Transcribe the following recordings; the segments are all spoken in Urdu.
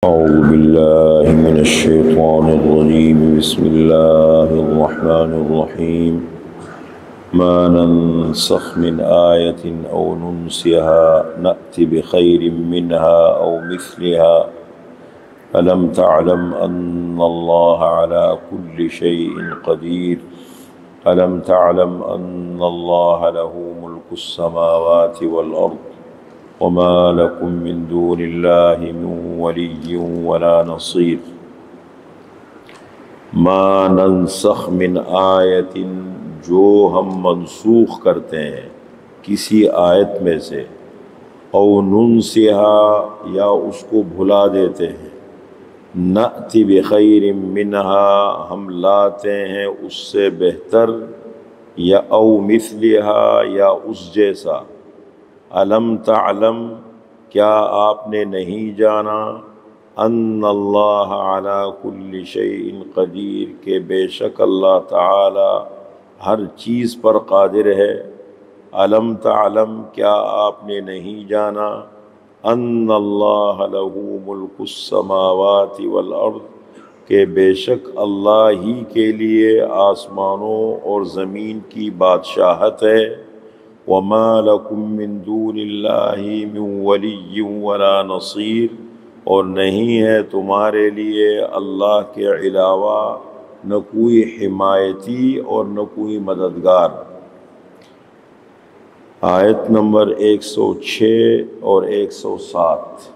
أعوذ بالله من الشيطان الرجيم بسم الله الرحمن الرحيم ما ننسخ من آية أو ننسها نأت بخير منها أو مثلها ألم تعلم أن الله على كل شيء قدير ألم تعلم أن الله له ملك السماوات والأرض وما لكم من دون الله من ولي ولا نصير ما ننسخ من آیت، جو ہم منسوخ کرتے ہیں کسی آیت میں سے، او ننسها یا اس کو بھلا دیتے ہیں، نأتی بخیر منها ہم لاتے ہیں اس سے بہتر، یا او مثلها یا اس جیسا۔ علم تعلم کیا آپ نے نہیں جانا، ان اللہ علی کل شیء قدیر کہ بے شک اللہ تعالی ہر چیز پر قادر ہے۔ علم تعلم کیا آپ نے نہیں جانا، ان اللہ لہ ملک السماوات والارض کہ بے شک اللہ ہی کے لیے آسمانوں اور زمین کی بادشاہت ہے۔ وَمَا لَكُم مِّن دُونِ اللَّهِ مِن وَلِيٍّ وَلَا نَصِيرٍ اور نہیں ہے تمہارے لیے اللہ کے علاوہ نہ کوئی حمایتی اور نہ کوئی مددگار۔ آیت نمبر 106 اور 107،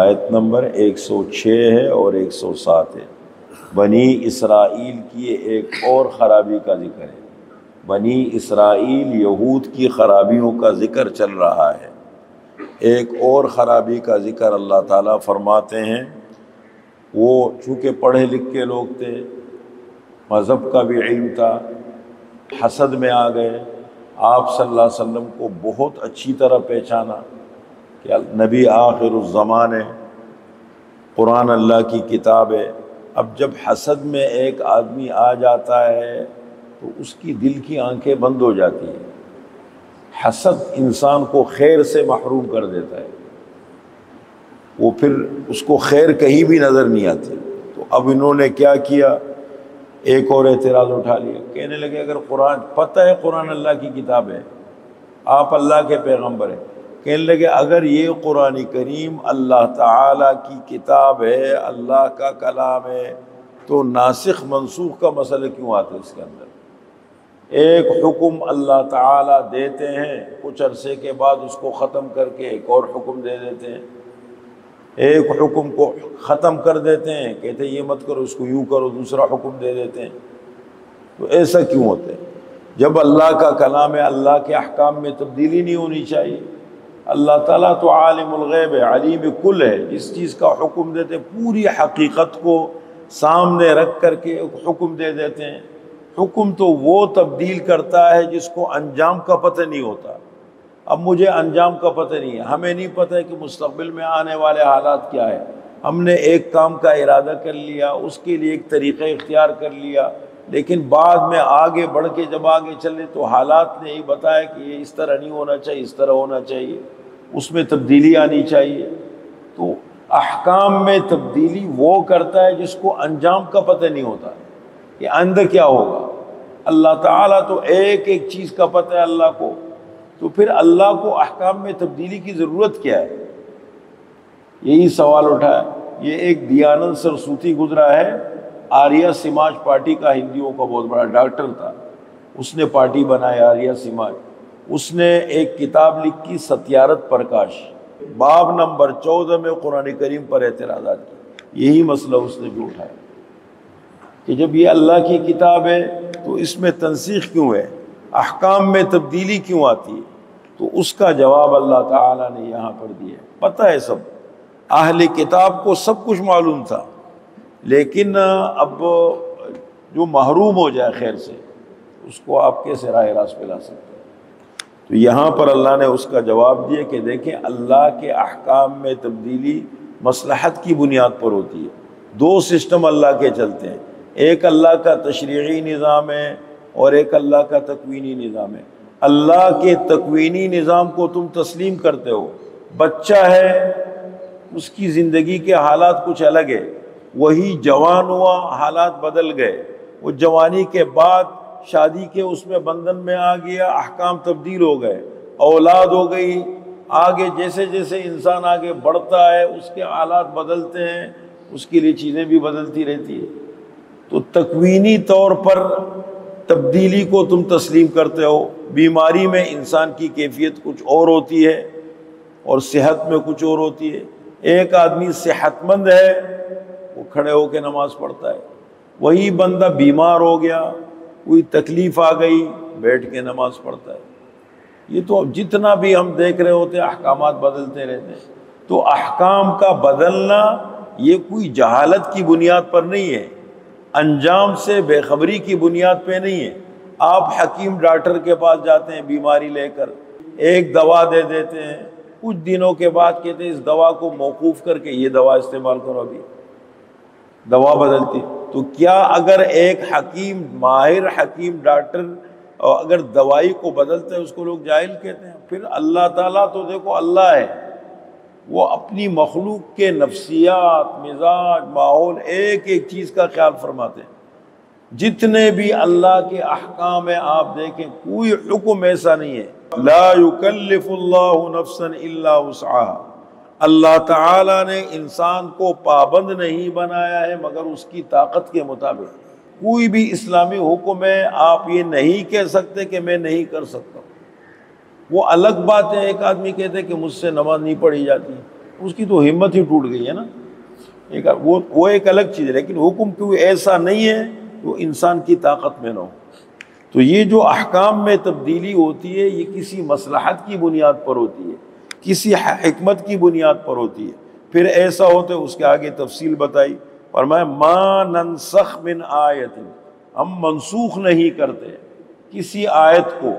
آیت نمبر 106 ہے اور 107 ہے۔ بنی اسرائیل کی ایک اور خرابی کا ذکر ہے۔ بنی اسرائیل یہود کی خرابیوں کا ذکر چل رہا ہے۔ ایک اور خرابی کا ذکر اللہ تعالیٰ فرماتے ہیں۔ وہ چونکہ پڑھے لکھے لوگ تھے، مذہب کا بھی علم تھا، حسد میں آ گئے۔ آپ صلی اللہ علیہ وسلم کو بہت اچھی طرح پہچانا کہ نبی آخر الزمان ہے، قرآن اللہ کی کتاب ہے۔ اب جب حسد میں ایک آدمی آ جاتا ہے تو اس کی دل کی آنکھیں بند ہو جاتی ہیں۔ حسد انسان کو خیر سے محروم کر دیتا ہے، وہ پھر اس کو خیر کہیں بھی نظر نہیں آتی۔ تو اب انہوں نے کیا کیا، ایک اور اعتراض اٹھا لیا، کہنے لگے اگر قرآن، پتہ ہے قرآن اللہ کی کتاب ہے، آپ اللہ کے پیغمبر ہیں، کہنے لگے اگر یہ قرآن کریم اللہ تعالیٰ کی کتاب ہے، اللہ کا کلام ہے، تو ناسخ منسوخ کا مسئلہ کیوں آتا ہے اس کے اندر؟ ایک حکم اللہ تعالیٰ دیتے ہیں، کچھ عرصے کے بعد اس کو ختم کر کے ایک اور حکم دے دیتے ہیں، ایک حکم کو ختم کر دیتے ہیں، کہتے ہیں یہ مت کرو اس کو یوں کرو، دوسرا حکم دے دیتے ہیں۔ تو ایسا کیوں ہوتا ہے؟ جب اللہ کا کلام ہے، اللہ کے احکام میں تبدیلی نہیں ہونی چاہیے۔ اللہ تعالیٰ تو عالم الغیب ہے، علیم کل ہے، جس چیز کا حکم دیتے پوری حقیقت کو سامنے رکھ کر کے حکم دے دیتے ہیں۔ حکم تو وہ تبدیل کرتا ہے جس کو انجام کا پتہ نہیں ہوتا۔ اب مجھے انجام کا پتہ نہیں ہے، ہمیں نہیں پتہ ہے کہ مستقبل میں آنے والے حالات کیا ہے۔ ہم نے ایک کام کا ارادہ کر لیا، اس کے لیے ایک طریقہ اختیار کر لیا، لیکن بعد میں آگے بڑھ کے جب آگے چلے تو حالات نے یہ بتایا کہ یہ اس طرح نہیں ہونا چاہیے، اس طرح ہونا چاہیے، اس میں تبدیلی آنی چاہیے۔ تو احکام میں تبدیلی وہ کرتا ہے جس کو انجام کا پتہ نہیں ہوتا کہ اندر کیا ہوگا۔ اللہ تعالیٰ تو ایک ایک چیز کا پتہ ہے اللہ کو، تو پھر اللہ کو احکام میں تبدیلی کی ضرورت کیا ہے؟ یہی سوال اٹھایا۔ یہ ایک دیانند سرسوتی گزرا ہے، آریہ سماج پارٹی کا، ہندوؤں کا بہت بڑا ڈاکٹر تھا، اس نے پارٹی بنائی آریہ سماج۔ اس نے ایک کتاب لکھی ستیارت پرکاش، باب نمبر 14 میں قرآن کریم پر اعتراضات کی۔ یہی مسئلہ اس نے بھی اٹھایا کہ جب یہ اللہ کی کتاب ہے تو اس میں تنسیخ کیوں ہے، احکام میں تبدیلی کیوں آتی ہے؟ تو اس کا جواب اللہ تعالیٰ نے یہاں پر دیا ہے۔ پتہ ہے سب اہل کتاب کو سب کچھ معلوم تھا، لیکن اب جو محروم ہو جائے خیر سے، اس کو آپ کیسے راہ راست پہ لا سکتے ہیں؟ تو یہاں پر اللہ نے اس کا جواب دیا کہ دیکھیں اللہ کے احکام میں تبدیلی مصلحت کی بنیاد پر ہوتی ہے۔ دو سسٹم اللہ کے چلتے ہیں، ایک اللہ کا تشریعی نظام ہے اور ایک اللہ کا تکوینی نظام ہے۔ اللہ کے تکوینی نظام کو تم تسلیم کرتے ہو، بچہ ہے اس کی زندگی کے حالات کچھ الگ ہے، وہی جوان ہوا حالات بدل گئے، وہ جوانی کے بعد شادی کے اس میں بندھن میں آ گیا، احکام تبدیل ہو گئے، اولاد ہو گئی، آگے جیسے جیسے انسان آگے بڑھتا ہے اس کے حالات بدلتے ہیں، اس کے لیے چیزیں بھی بدلتی رہتی ہے۔ تو تکوینی طور پر تبدیلی کو تم تسلیم کرتے ہو، بیماری میں انسان کی کیفیت کچھ اور ہوتی ہے اور صحت میں کچھ اور ہوتی ہے۔ ایک آدمی صحت مند ہے وہ کھڑے ہو کے نماز پڑھتا ہے، وہی بندہ بیمار ہو گیا، کوئی تکلیف آ گئی، بیٹھ کے نماز پڑھتا ہے۔ یہ تو جتنا بھی ہم دیکھ رہے ہوتے ہیں احکامات بدلتے رہتے ہیں۔ تو احکام کا بدلنا یہ کوئی جہالت کی بنیاد پر نہیں ہے، انجام سے بے خبری کی بنیاد پہ نہیں ہے۔ آپ حکیم ڈاکٹر کے پاس جاتے ہیں بیماری لے کر، ایک دوا دے دیتے ہیں، کچھ دنوں کے بعد کہتے ہیں اس دوا کو موقوف کر کے یہ دوا استعمال کرو، ابھی دوا بدلتی۔ تو کیا اگر ایک حکیم، ماہر حکیم ڈاکٹر اگر دوائی کو بدلتے ہیں اس کو لوگ جاہل کہتے ہیں؟ پھر اللہ تعالیٰ تو دیکھو اللہ ہے، وہ اپنی مخلوق کے نفسیات، مزاج، ماحول، ایک ایک چیز کا خیال فرماتے ہیں۔ جتنے بھی اللہ کے احکام ہیں آپ دیکھیں، کوئی حکم ایسا نہیں ہے لا یکلف اللہ نفسا الا وسعها، اللہ تعالیٰ نے انسان کو پابند نہیں بنایا ہے مگر اس کی طاقت کے مطابق۔ کوئی بھی اسلامی حکم ہے آپ یہ نہیں کہہ سکتے کہ میں نہیں کر سکتا ہوں۔ وہ الگ بات ہے ایک آدمی کہتے ہیں کہ مجھ سے نماز نہیں پڑھی جاتی، اس کی تو ہمت ہی ٹوٹ گئی ہے نا، وہ ایک الگ چیز ہے، لیکن حکم کوئی ایسا نہیں ہے وہ انسان کی طاقت میں نہ ہو۔ تو یہ جو احکام میں تبدیلی ہوتی ہے یہ کسی مصلحت کی بنیاد پر ہوتی ہے، کسی حکمت کی بنیاد پر ہوتی ہے۔ پھر ایسا ہوتا ہے، اس کے آگے تفصیل بتائی، فرمایا ما ننسخ من آیت، ہم منسوخ نہیں کرتے کسی آیت کو،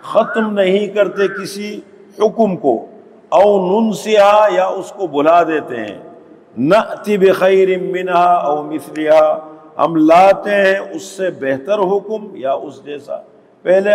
ختم نہیں کرتے کسی حکم کو، او ننسیہا یا اس کو بلا دیتے ہیں، نأتی بخیر منہا او مثلہا، ہم لاتے ہیں اس سے بہتر حکم یا اس جیسا۔ پہلے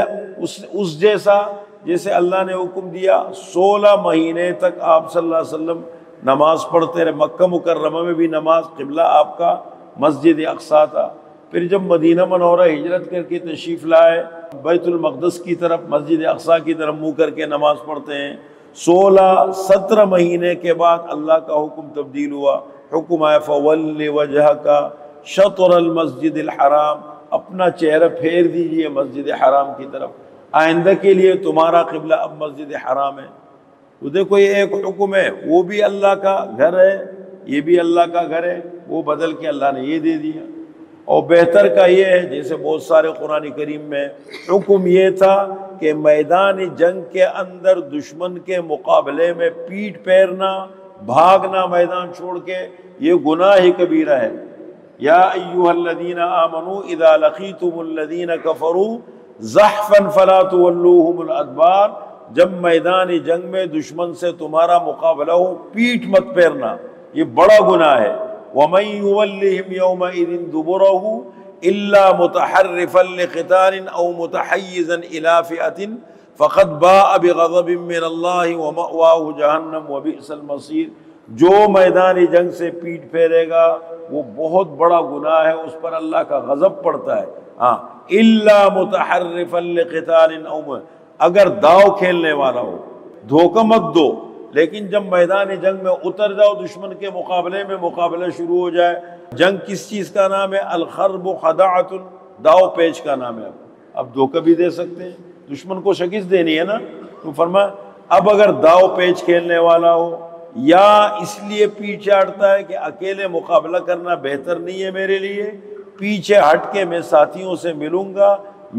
اس جیسا، جیسے اللہ نے حکم دیا 16 مہینے تک آپ صلی اللہ علیہ وسلم نماز پڑھتے رہے، مکہ مکرمہ میں بھی نماز، قبلہ آپ کا مسجد اقصیٰ تھا۔ پھر جب مدینہ منورہ ہجرت کر کے تشریف لائے، بیت المقدس کی طرف، مسجد اقصیٰ کی طرف منہ کر کے نماز پڑھتے ہیں۔ 17 مہینے کے بعد اللہ کا حکم تبدیل ہوا، حکم آیا فَوَلِّ وَجْهَكَ شطر المسجد الحرام، اپنا چہرہ پھیر دیجئے مسجد حرام کی طرف، آئندہ کے لیے تمہارا قبلہ اب مسجد حرام ہے۔ تو دیکھو یہ ایک حکم ہے، وہ بھی اللہ کا گھر ہے، یہ بھی اللہ کا گھر ہے، وہ بدل کے اللہ نے یہ دے دیا۔ اور بہتر کا یہ ہے، جیسے بہت سارے قرآن کریم میں حکم یہ تھا کہ میدان جنگ کے اندر دشمن کے مقابلے میں پیٹ پھیرنا، بھاگنا میدان چھوڑ کے، یہ گناہ کبیرہ ہے۔ یا ایھا الذین آمنوا اذا لقیتم الذین کفروا زحفا فلا تولوہم الادبار، جب میدان جنگ میں دشمن سے تمہارا مقابلہ ہو پیٹ مت پھیرنا، یہ بڑا گناہ ہے۔ وَمَن يُوَلِّهِمْ يَوْمَئِذٍ دُبُرَهُ إِلَّا مُتَحَرِّفًا لِقِتَالٍ أَوْ مُتَحَيِّزًا إِلَىٰ فِئَةٍ فَقَدْ بَاءَ بِغَضَبٍ مِّنَ اللَّهِ وَمَأْوَاهُ جَهَنَّمُ وَبِئْسَ الْمَصِيرُ، جو میدان جنگ سے پیٹ پھیرے گا وہ بہت بڑا گناہ ہے، اس پر اللہ کا غضب پڑتا ہے۔ ہاں، إِلَّا مُتَحَرِّفًا لِقِتَالٍ أَوْ، اگر داؤ کھیلنے والا ہو، دھوکہ مت دو، لیکن جب میدان جنگ میں اتر جاؤ، دشمن کے مقابلے میں مقابلہ شروع ہو جائے۔ جنگ کس چیز کا نام ہے؟ الخرب خداعۃ، داؤ پیچ کا نام ہے۔ اب دھوکہ بھی دے سکتے ہیں، دشمن کو شکست دینی ہے نا، تو فرمایا اب اگر داؤ پیچ کھیلنے والا ہو، یا اس لیے پیچھے ہٹتا ہے کہ اکیلے مقابلہ کرنا بہتر نہیں ہے میرے لیے، پیچھے ہٹ کے میں ساتھیوں سے ملوں گا،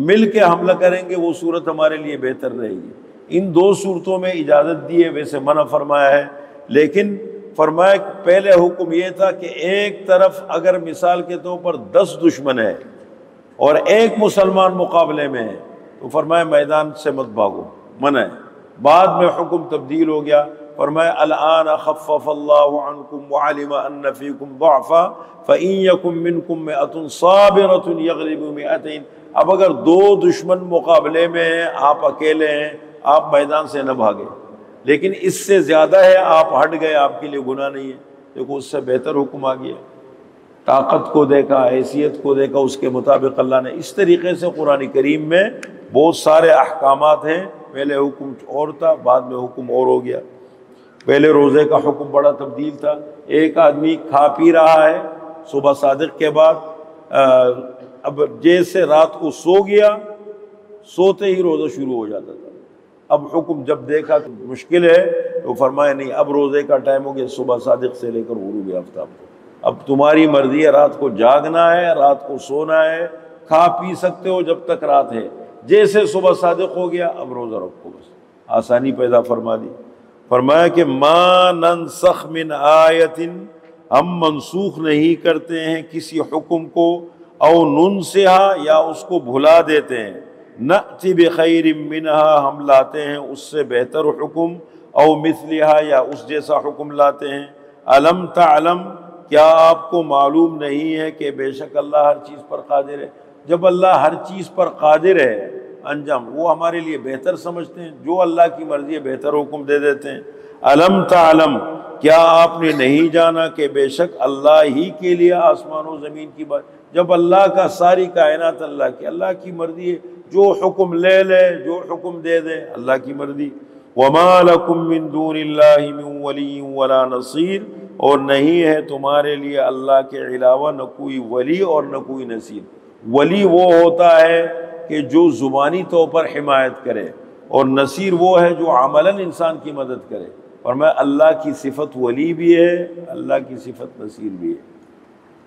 مل کے حملہ کریں گے، وہ صورت ہمارے لیے بہتر رہے گی۔ ان دو صورتوں میں اجازت دی ہے، ویسے منع فرمایا ہے، لیکن فرمایا کہ پہلے حکم یہ تھا کہ ایک طرف اگر مثال کے طور پر 10 دشمن ہے اور ایک مسلمان مقابلے میں ہے تو فرمایا میدان سے مت بھاگو، منع ہے۔ بعد میں حکم تبدیل ہو گیا، فرمایا الآن خفف اللہ عنکم وعلم ان فیکم ضعفا فإن یکن منکم مئۃ صابرۃ یغلبوا مئتین، اب اگر 2 دشمن مقابلے میں ہیں، آپ اکیلے ہیں، آپ میدان سے نہ بھاگے، لیکن اس سے زیادہ ہے آپ ہٹ گئے، آپ کے لیے گناہ نہیں ہے۔ دیکھو اس سے بہتر حکم آ گیا، طاقت کو دیکھا، حیثیت کو دیکھا، اس کے مطابق اللہ نے اس طریقے سے قرآن کریم میں بہت سارے احکامات ہیں۔ پہلے حکم اور تھا، بعد میں حکم اور ہو گیا۔ پہلے روزے کا حکم بڑا تبدیل تھا، ایک آدمی کھا پی رہا ہے صبح صادق کے بعد، اب جیسے رات کو سو گیا، سوتے ہی روزہ شروع ہو جاتا تھا۔ اب حکم جب دیکھا کہ مشکل ہے تو فرمایا نہیں، اب روزے کا ٹائم ہو گیا صبح صادق سے لے کر غروب آفتاب کو، اب تمہاری مرضی ہے، رات کو جاگنا ہے، رات کو سونا ہے، کھا پی سکتے ہو جب تک رات ہے، جیسے صبح صادق ہو گیا اب روزہ رکھو، بس آسانی پیدا فرما دی۔ فرمایا کہ ما ننسخ من آیت، ہم منسوخ نہیں کرتے ہیں کسی حکم کو، او ننسہا یا اس کو بھلا دیتے ہیں، نأتی بخیر منہا ہم لاتے ہیں اس سے بہتر حکم، او مثلہا یا اس جیسا حکم لاتے ہیں۔ الم تعلم، کیا آپ کو معلوم نہیں ہے کہ بے شک اللہ ہر چیز پر قادر ہے؟ جب اللہ ہر چیز پر قادر ہے، انجام وہ ہمارے لیے بہتر سمجھتے ہیں، جو اللہ کی مرضی ہے بہتر حکم دے دیتے ہیں۔ الم تعلم، کیا آپ نے نہیں جانا کہ بے شک اللہ ہی کے لیے آسمان و زمین کی بات، جب اللہ کا ساری کائنات اللہ کی مرضی ہے، جو حکم لے لے، جو حکم دے دے، اللہ کی مرضی۔ وما لکم من دون اللہ من ولی ولا نصیر، اور نہیں ہے تمہارے لیے اللہ کے علاوہ نہ کوئی ولی اور نہ کوئی نصیر۔ ولی وہ ہوتا ہے کہ جو زبانی طور پر حمایت کرے، اور نصیر وہ ہے جو عملاً انسان کی مدد کرے۔ اور میں اللہ کی صفت ولی بھی ہے، اللہ کی صفت نصیر بھی ہے۔